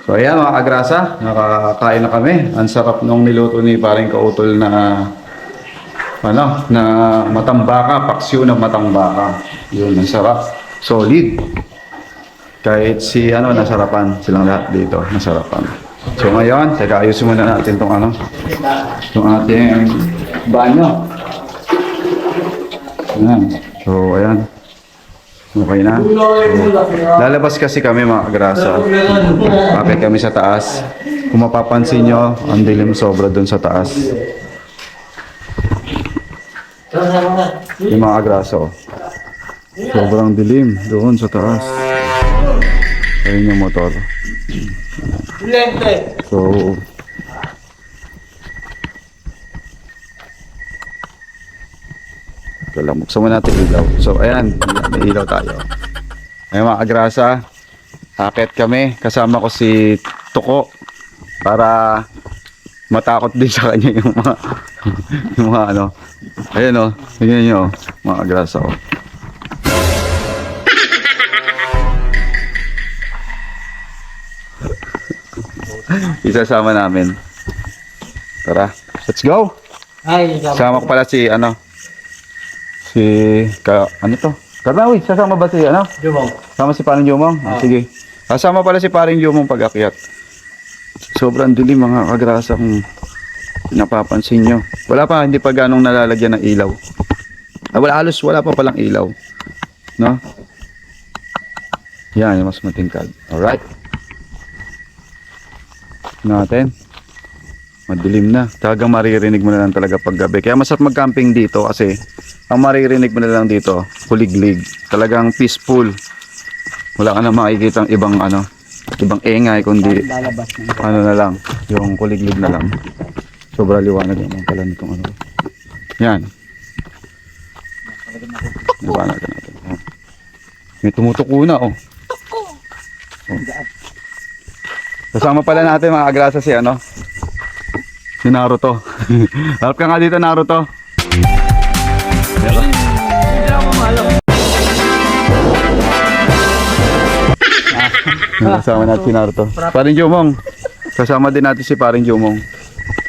So ayan mga kagrasa, nakakain na kami. Ang sarap nung niluto ni paring kautol na na matambaka, paksiw ng matambaka. Yun, ang sarap. Solid. Kahit si nasarapan silang lahat dito, nasarapan. So ngayon, teka ayusin muna natin tong itong ating banyo. Ayan. So ayan. Okay na. So, lalabas kasi kami mga kagrasa. Bakit kami sa taas? Kung mapapansin nyo, ang dilim sobra dun sa taas. Yung mga kagrasa, sobrang dilim doon sa taas. Ayun yung motor. So, lang, buksan mo natin ilaw. So, ayan, may ilaw tayo. Ayan mga kagrasa, akit kami. Kasama ko si Tuko para matakot din sa kanya yung mga, yung mga Ayan o, tingnan nyo, mga kagrasa o. Isasama namin. Tara, let's go! Kasama ko pala si Karnawi, sasama ba si Jumong. Sama si Paring Jumong? Sige. Kasama pala si Paring Jumong pag-akyat. Sobrang dilim mga kagrasa kung napapansin nyo. Hindi pa ganong nalalagyan ng ilaw. Wala pa palang ilaw. No? Yan, yung mas matingkad. Alright. Natin. Madilim na. Talagang maririnig mo na lang talaga pag gabi. Kaya masarap mag-camping dito kasi ang maririnig mo na lang dito, kuliglig. Talagang peaceful. Wala ka na makikita ibang ibang ingay kundi na lang, yung kuliglig na lang. Sobra liwanag naman pala nitong Yan. Liwanag natin. May tumutuko na Kasama pala natin mga kagrasa si Naruto. Harap ka nga dito, Naruto. Kasama natin si Naruto. Paring Jumong. Kasama din natin si Paring Jumong.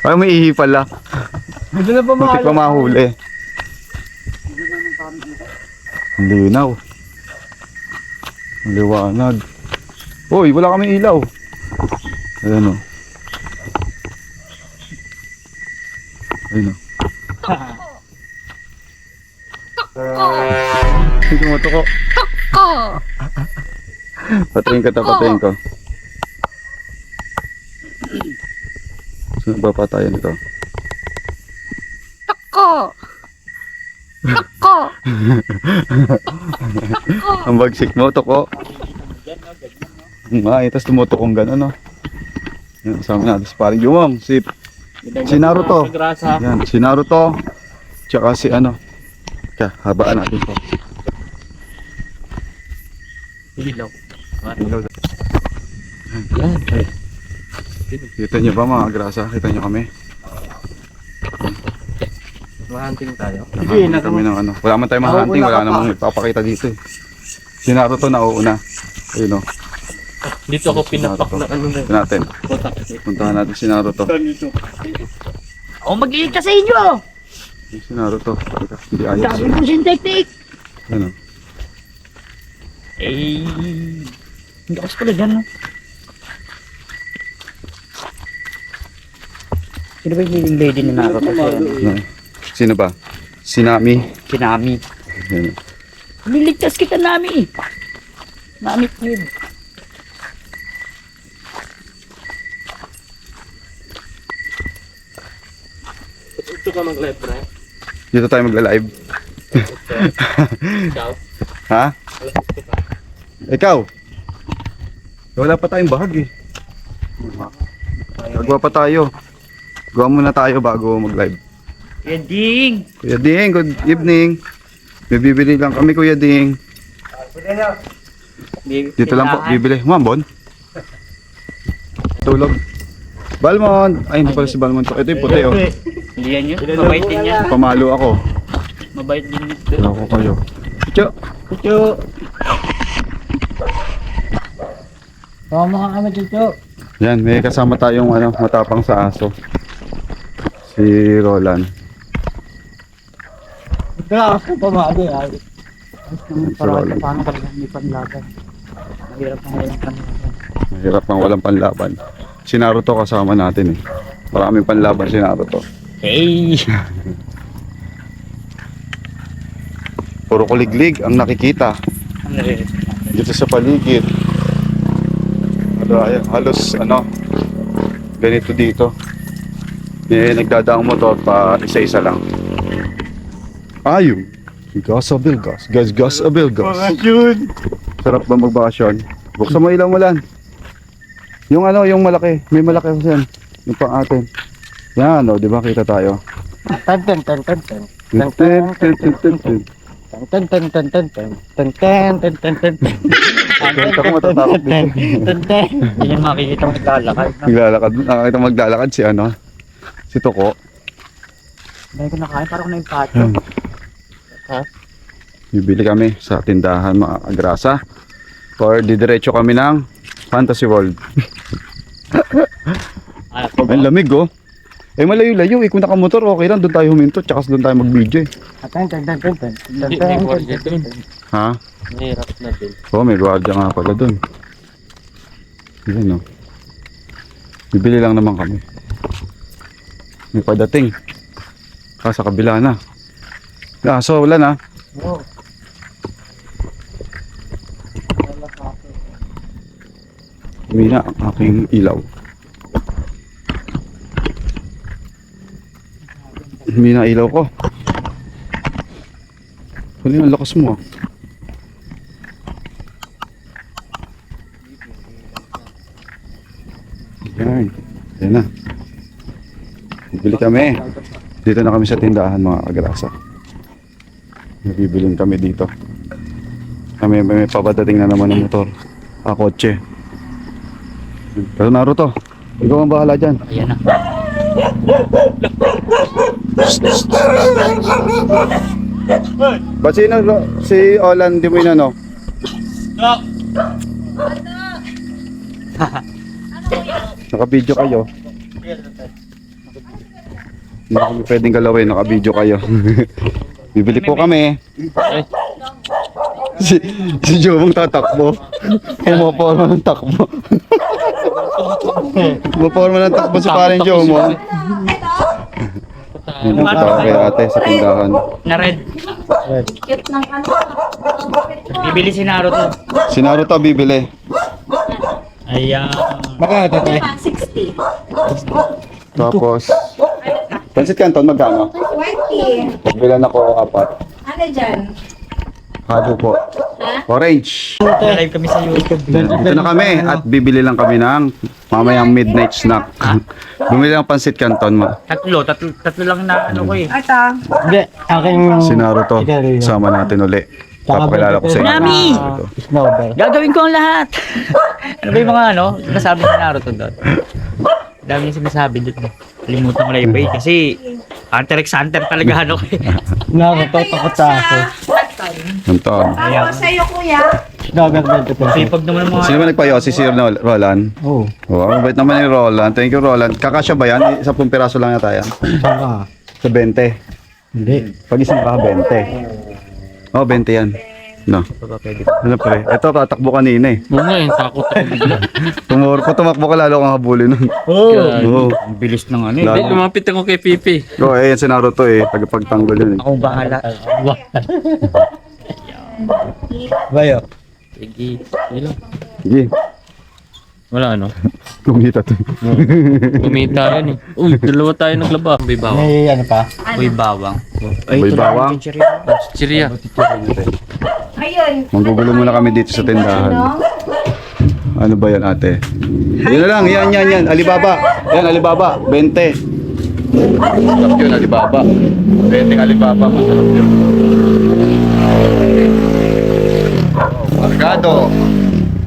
Ay, may ihi pala. Muntik pa mahuli. Ang linaw. Ang liwanag. Uy, wala kami ilaw. Ayan o. Ayun o. Ito mo to ko. Patayin ko. Sino ba patayan ito? Tako! Ang bagsik mo, Toko. Tapos tumutukong gano'n, Yan, sama natin si Paring Jumong, si Naruto. Yan, si Naruto. Tsaka si Kaya, habaan natin to. Ilaw. Yan. Kita nyo ba mga grasa? Kita nyo kami? Mahunting tayo. Nakahanting kami ng Wala man tayo mahunting, wala namang ipapakita dito Si Naruto na uuna. Ayun Dito ako pinapak na natin. Puntahan natin si Naruto. Ako mag-iig ka sa inyo! Si Naruto. Hindi ayos. Sabi mo synthetic! Ano? Hindi ako pala dyan, Sino ba yung leading lady ni Naruto? Sino ba? Si Nami. Si Nami. Yan. Liligtas kita, Nami. Nami Queen. Ito ka mag-live, pre. Dito tayo magla-live. Ikaw? Ha? Ikaw? Wala pa tayong bahag Gagawa pa tayo. Gawa muna tayo bago mag-live. Kuya Ding! Kuya Ding, good evening. May bibili lang kami, Kuya Ding. Dito lang po, bibili. Mambon? Tulog. Balmon! Ay, hindi pala si Balmon to. Ito yung puti, Hindi yan yun. Mabait din yan. Pamalo ako. Mabait din yun. Ako kayo. Kucho! Kucho! Tama ka kami, Kucho. Yan, may kasama tayong ano, matapang sa aso. Si Roland. Grabe ka pamali ay. Roland. Paano talaga may panlaban? Mahirap ang walang panlaban. Mahirap ang walang panlaban. Si Naruto kasama natin eh. Maraming panlaban si Naruto. Hey! Puro kuliglig ang nakikita Ang naririnig. dito sa paligid. Halos ano, ganito dito. Nagdadaang motor pa isa-isa lang. Ayun. Gas a Bilgas. Gas a Bilgas. Bakasyon! Sarap ba magbakasyon? Buksan mo ilaw mo lang. Yung ano, yung malaki. May malaki kasi yan. Yung pang atin. Yan, o, di ba kita tayo? Ten ten ten ten ten. Ten, ten, ten, ten, ten, ten. Ten ten ten ten ten. Ten ten ten ten ten ten. Kwento ko matatakot dito. Ten ten. Hindi yan makikita mo naglalakad. Maglalakad. Nakakita maglalakad si ano. Si Toko. Dahil ko nakain, parang na yung patio. Ha? Bibili kami sa tindahan mga agrasa. Or didiretso kami ng Fantasy World. Ay, ako ba? Ang lamig oh. Eh malayo-layo eh. Kung nakamotor okay lang. Doon tayo huminto. Tsaka doon tayo mag-video eh. Ten ten ten ten ten. Ten Hindi, ten may ten guardia ten dun. ten. Ha? Mahirap na din. Oo, may gwardiya nga pala doon. Yan oh. Bibili lang naman kami. May padating. Sa kabila na. So wala na. Oo. Humina ang aking ilaw. Humina ang ilaw ko. Ano yung lakas mo ah? Yan. Yan na. Bibili kami. Dito na kami sa tindahan mga agrasa. Bibilin kami dito. May papadating na naman ng motor. Kotse. Pero Naruto, ikaw ang bahala dyan. Ayan na. Ba't si Olan, di mo inano? Naka-video kayo. Hindi kami pwedeng galawin, naka-video kayo. Bibili po kami. Si Jomong tatakbo. Pumaporma ng takbo. Pumaporma ng takbo sa parang Jomong. Yun ang tao kay ate sa tindahan. Na red. Cute ng ano. Bibili si Naruto. Si Naruto bibili. Ayan. Magkano tayo? 60. Tapos, Pansit Canton magkano? 20. Pagbilan ako 4. Ano dyan? Halo po. Orange. Live kami sa YouTube. Dito na kami at bibili lang kami ng mamayang midnight snack. Bumili lang Pansit Canton mo. Tatlo lang na ano ko eh. Ito. Hindi, aking Si Naruto, sama natin uli. Papakilala ko sa inyo. Nami! Naruto. Snowball. Gagawin ko ang lahat. Ano ba yung mga ano? Sinasabi ni Naruto doon. Dami yung sinasabi doon. Kalimutan ko na iba eh. Kasi Hunter x Hunter talaga ano ko eh. Naruto, takot sa akin. Anton. Ako sa'yo, kuya. Sipag naman ng mga... Sino ba nagpayo? Si Sir Roland? Oo. Oh, ang bait naman ni Roland. Thank you Roland. Kakasya ba yan? 10 piraso lang yata yan. Saan ka? Sa 20. Hindi. Pag isang ka, 20. Oh, 20 yan. No. Ano pre? Ito, tatakbo kanina eh. Oo nga eh, takot ako bigla. Tumakbo ka lalo kang habulin nun. Oo. Ang bilis ng ano eh. Hindi, lumapit ako kay Pipi. Oh, eh, yan si Naruto eh. Tagapagtanggol yun eh. Ako bahala. Bayo. Sige. Ilan? Sige. Wala ano? Kumita to. Kumita yan eh. Uy, dalawa tayo naglaba. May bawa. May ano pa? May bawang. May bawang. Chiria. Ayun. Manggugulo muna kami dito sa tindahan. Ano? Ano ba yan ate? Yan na lang, yan. Alibaba. Yan, Alibaba. 20. Masarap yun, Alibaba. 20 Alibaba, masarap yun.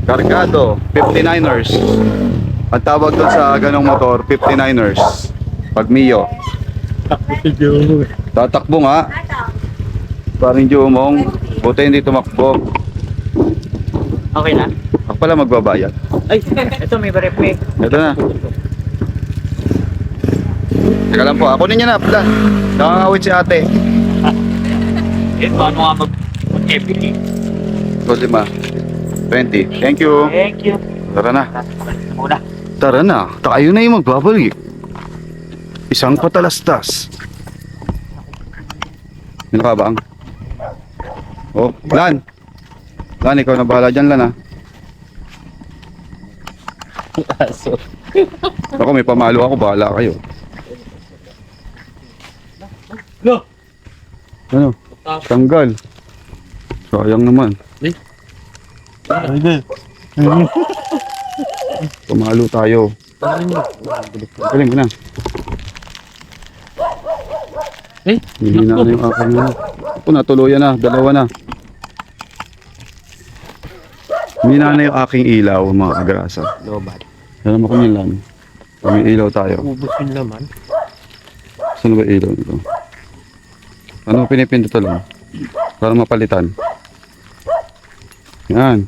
Cargado. 59ers. Ang tawag doon sa ganong motor, 59ers. Pag Mio. Tatakbo nga. Parang Jomong. Buti hindi tumakbo. Okay na? Ako pala magbabayad. Ay, ito may barep eh. Ito na. Teka lang po, ako ninyo na, plan. Nakakawit si ate. Eh, paano nga mag-epic eh? So, 5. 20. Thank you. Thank you. Tara na. Balik na muna. Tara na. Tayo na yung magbabalik. Isang patalastas. Yun ka ba ang? Oh, Lan. Lan, ikaw na bahala dyan, Lan, ha? Aso. Ako, may pamalo ako. Bahala kayo. Lo. Ano? Tanggal. Sayang naman. Pamalo tayo. Galing mo na. Eh, Hindi na yung aking ano. Ito na, tuluyan na. Dalawa na. Hindi na yung aking ilaw, mga kagrasa. lobat. Alam mo kung yun lang. May ilaw tayo. Ubus yung laman. Saan ba ilaw nito? Ano pinipindot lang? Para mapalitan. Yan.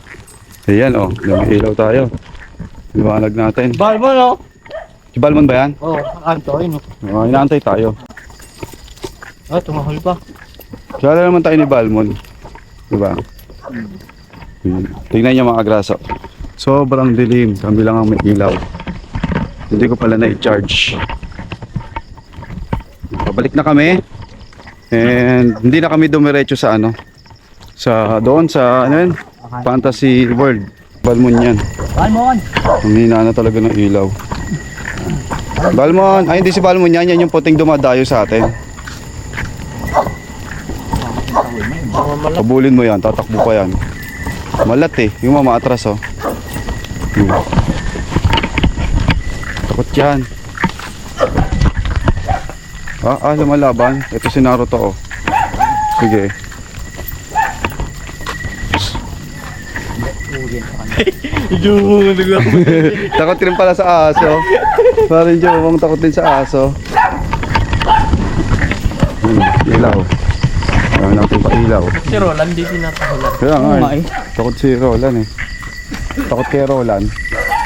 Ayan oh, may ilaw tayo. Liwanag natin. Balmon, no? Si Balmon ba yan? Oo, anto, yun. Oh, inaantay tayo. Ah, tumahol pa. Kaya naman tayo ni Balmon. Diba? Tingnan niyo mga agraso. Sobrang dilim. Kami lang ang may ilaw. Hindi ko pala na-charge. Pabalik na kami. And hindi na kami dumiretso sa ano. Sa doon sa ano yun? Fantasy World. Balmon yan. Balmon! Ang hina na talaga ng ilaw. Balmon! Ay hindi si Balmon yan. Yan yung puting dumadayo sa atin. Pabulin mo yan. Tatakbo pa yan. Malat eh. Yung mama atras oh. Takot yan. Lumalaban. Ito si Naruto oh. Sige. Takot rin pala sa aso. Parang Jomong takot din sa aso. Ilaw. Ayaw natin pa ilaw. Si Roland, di pinapahulan. Kaya nga Oo nga eh. Takot si Roland eh. Takot kay Roland.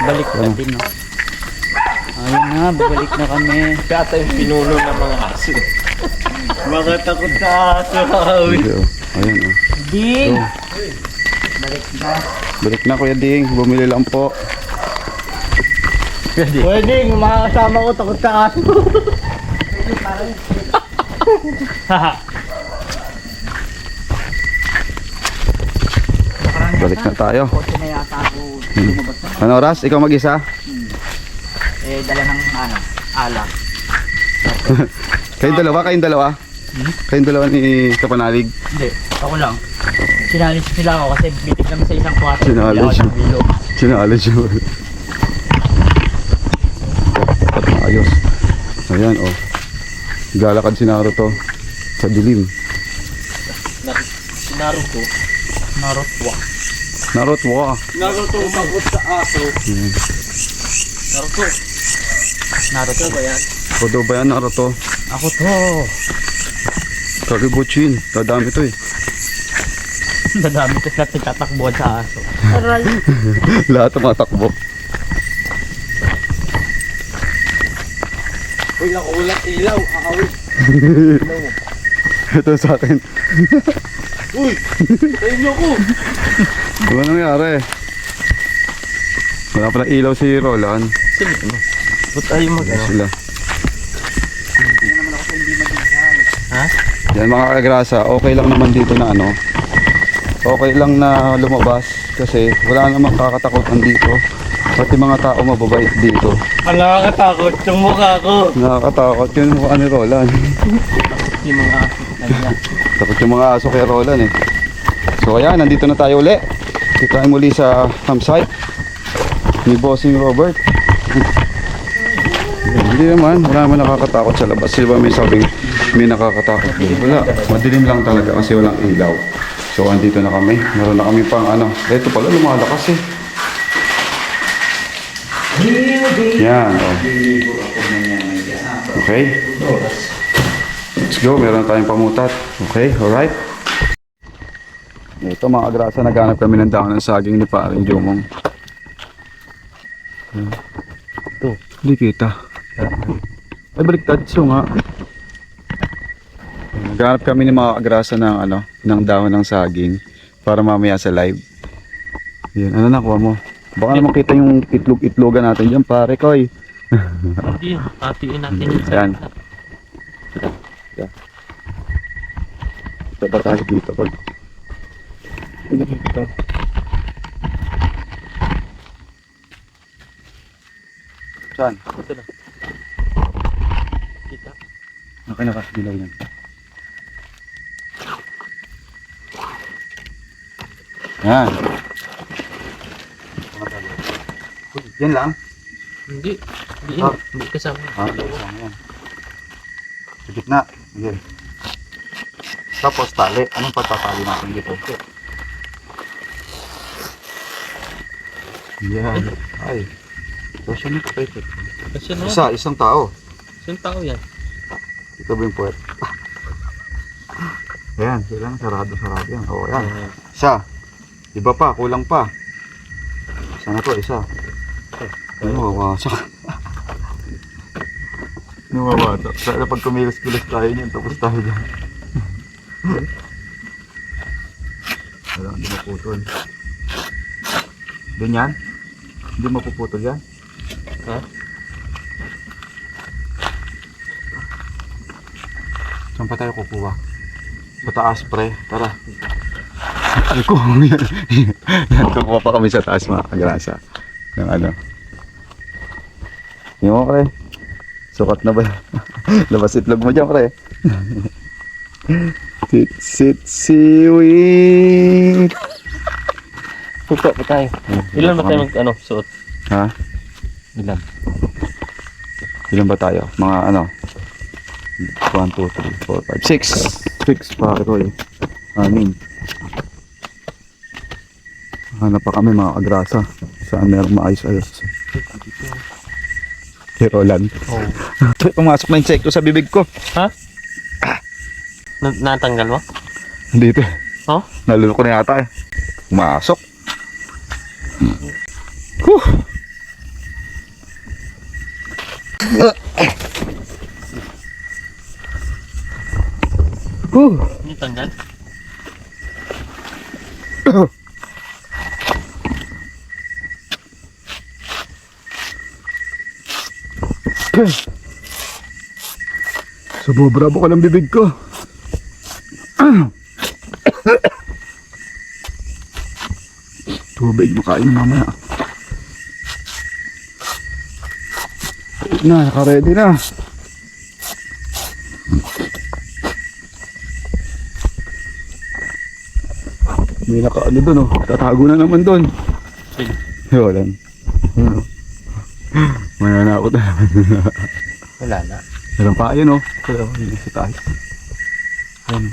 Balik na din, no? Ayun na, babalik na kami. Kata yung pinuno ng mga aso. Mga takot sa aso. Hindi, oh. Ayun oh. Ding! So, Balik na. balik na Kuya Ding. Bumili lang po. Pwede, yung mga kasama ko takot sa aso. Balik na tayo. Kotse na yata ako lumabas na. Ano oras? Ikaw mag-isa? Eh, dala ng ano, alak. Kayong dalawa? Kayong dalawa? Kayong dalawa ni Kapanalig? Hindi, ako lang. Sinalis nila ako kasi bitik naman sa isang kwarto. Sinalis Bigla ako yun. ng bilog. Sinalis yun. Ayos. Ayan oh. Galakad si Naruto sa dilim. Si Naruto. Narotwa. Naruto wa. Naruto takot sa aso. Naruto. Naruto ba yan? Kodo ba yan Naruto? Ako to. Karibuchin. Dadami to eh. Dadami ko lahat nagtatakbuhan sa aso. Lahat tumatakbo. Uy, nakulat ilaw. Akawit. Ito sa akin. Uy, sa inyo ko. Ano nangyari? Wala pala ilaw si Roland. Ba't ayaw Wala sila. Ha? Yan mga kagrasa, okay lang naman dito na ano. Okay lang na lumabas kasi wala namang kakatakutan dito. Pati mga tao mababait dito. Ang nakakatakot yung mukha ko. Nakakatakot yun mukha ni Roland. Yung mga aso kanya. Takot yung mga aso kay Roland eh. So ayan, nandito na tayo uli. Dito tayo muli sa campsite ni Bossing Robert. Hindi naman, wala naman nakakatakot sa labas. Di ba may sabing may nakakatakot doon? Wala, madilim lang talaga kasi walang ilaw. So andito na kami, meron na kami pang ano. Ito pala lumalakas eh. Yan, oh. Okay. Let's go, meron tayong pamutat. Okay, alright. Ito mga agrasa, naghanap kami ng dahon ng saging ni Paring Jomong. Ito. Hindi kita. Ay, baliktad. So nga. Naghanap kami ng mga agrasa ng ano, ng dahon ng saging para mamaya sa live. Yan, ano nakuha mo? Baka naman kita yung itlog-itlogan natin dyan, pare ko eh. Hindi, hatiin natin yung Yan. Ito ba tayo dito? Ito. Saan? Ito na. Kita. Okay na kasi dilaw yan. Yan. Yan lang? Hindi. Hindi, Ah. hindi kasama. Kasama yan. Sa gitna. Yan. Tapos tali. Anong patatali natin dito? Yan. Ay. Kasya na kapatid. Kasi no, Isang tao. isang tao yan. Ito ba yung puwet? Ayan, kailangan sarado yan. Oo, yan. Isa. Iba pa, kulang pa. Isa na to, isa. Ano, wawasak. Ano, wawasak. Sana pag kumilos-kilos tayo niyan, tapos tayo dyan. Wala, hindi maputol. Ganyan? Hindi mapuputol yan? Ha? Saan pa tayo kukuha? Sa taas, pre. Tara. Ay ko. Yan, kukuha pa kami sa taas, mga kagrasa. Yung ano. Yung pre. Sukat na ba? Labas itlog mo dyan, pre. Sit, seaweed. Puto pa tayo. Ilan ba tayo suot? Ha? Ilan? Ilan ba tayo? Mga ano? 1, 2, 3, 4, 5, 6. 6 pa ito eh. Amin. Hanap pa kami mga kagrasa. Saan merong maayos-ayos. Kay Roland. Oo. Pumasok na insekto sa bibig ko. Ha? Natanggal mo? Dito. Oh? Naluloko na yata eh. Pumasok. Huh. Hindi tanggal? Sumobrabo ka ng bibig ko. Tubig, makain mamaya. Naka-ready na. May naka-ano dun oh. Tatago na naman dun. Sige. Wala. Mananakot na naman. Wala na. Meron pa, ayun oh. Kaya yun sa tayo. Ayan.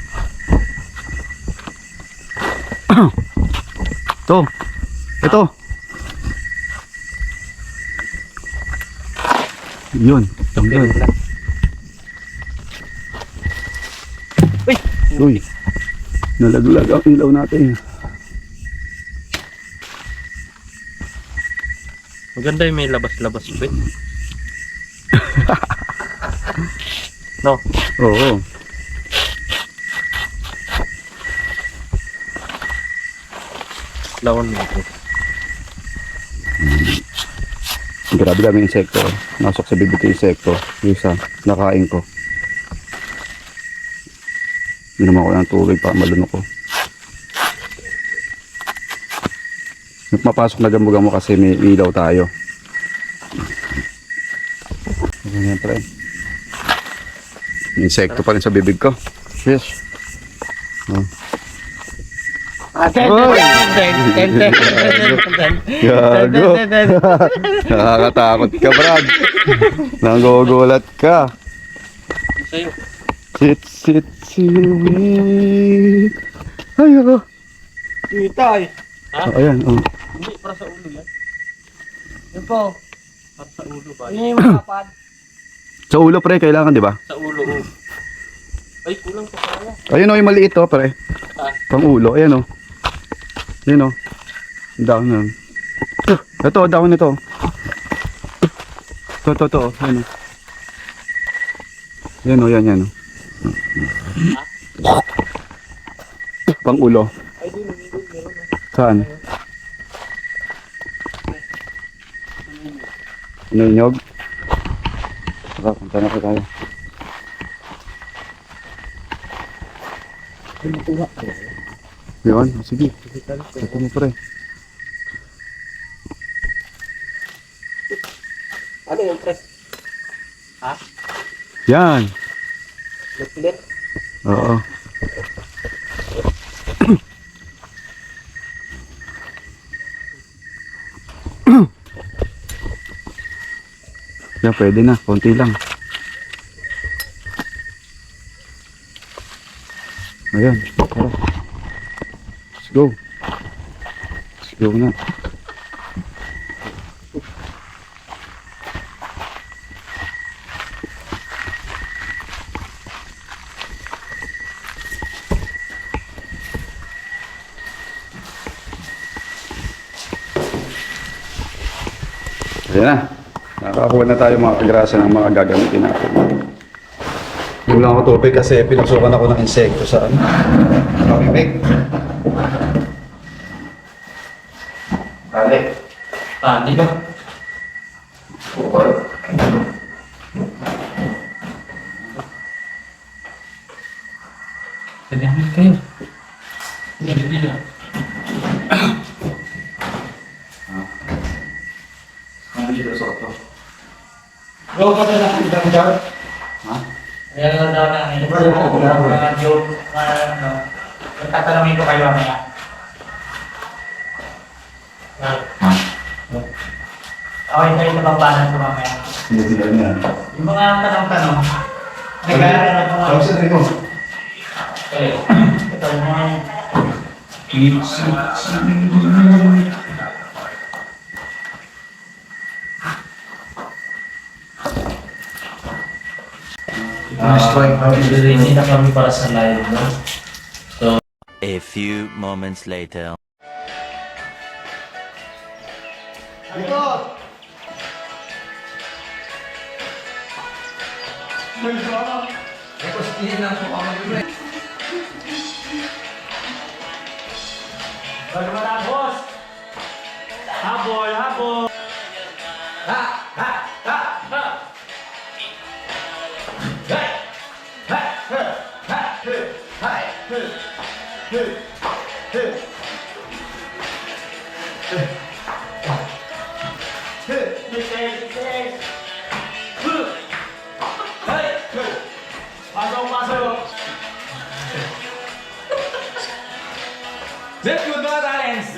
Ito. Ito. Yun. Yun. Uy! Uy. Nalaglag ang ilaw natin. Maganda yung may labas-labas pa. No? Oo. Lawan mo ito. Grabe dami insekto. Nasok sa bibig yung insekto. Yung isa, nakain ko. Inuman ko ng tubig para malunok ko. Mapasok na gamo kasi may ilaw tayo. Ganyan pa rin. Insekto pa rin sa bibig ko. Yes. Oh. Gago. Nakakatakot ka, Brad. Nanggugulat ka. Sa'yo. Sit, seaweed. Ay, ako. Kita eh. Ha? Oh, ayan, oh. Hindi, para sa ulo yan. Yan po. Para sa ulo ba? Yan yung makapad. Sa ulo, pre, kailangan, di ba? Sa ulo. Oh. Ay, kulang pa pala. Ayun, oh, yung maliit, oh, pre. Saan? Pang ulo, ayan, oh. Ayan, oh. Ang dahon na. Ito, dahon nito. To. Yan o. Yan o, yan o. Pang ulo. Saan? Ninyog? Tara, punta na po tayo. Yun, sige. Ito mo pre. Ano yung pre? Ha? Yan. Lit-lit? Oo. Yan, pwede na. Konti lang. Ayan. Tara. Let's go. Let's go na. Ayan na. Nakakuha na tayo mga kagrasa ng mga gagamitin natin. Yung lang ako tubig kasi pinagsukan ako ng insekto sa ano. Nakakimik. Tali. Tali ba? Pwede kayo. Pwede nila. Ano dito sa ito? Go pa na lang ang dami. Ha? Ayan lang daw na. Mga joke. Tatanungin ko kayo mamaya. Okay, tayo nababanan ko mamaya. Hindi sila niya. Yung mga tanong-tanong. Nagkakaroon na mga... Tapos rin mo. Ito yung mga... Hindi na kami para sa live, no? A few moments later. Bago matapos! Habol! Habol! Ha! Ha! Ha! Ha! Hey! Hey! Hey! Hey! Hey! Hey! Hey! Let's go, talents!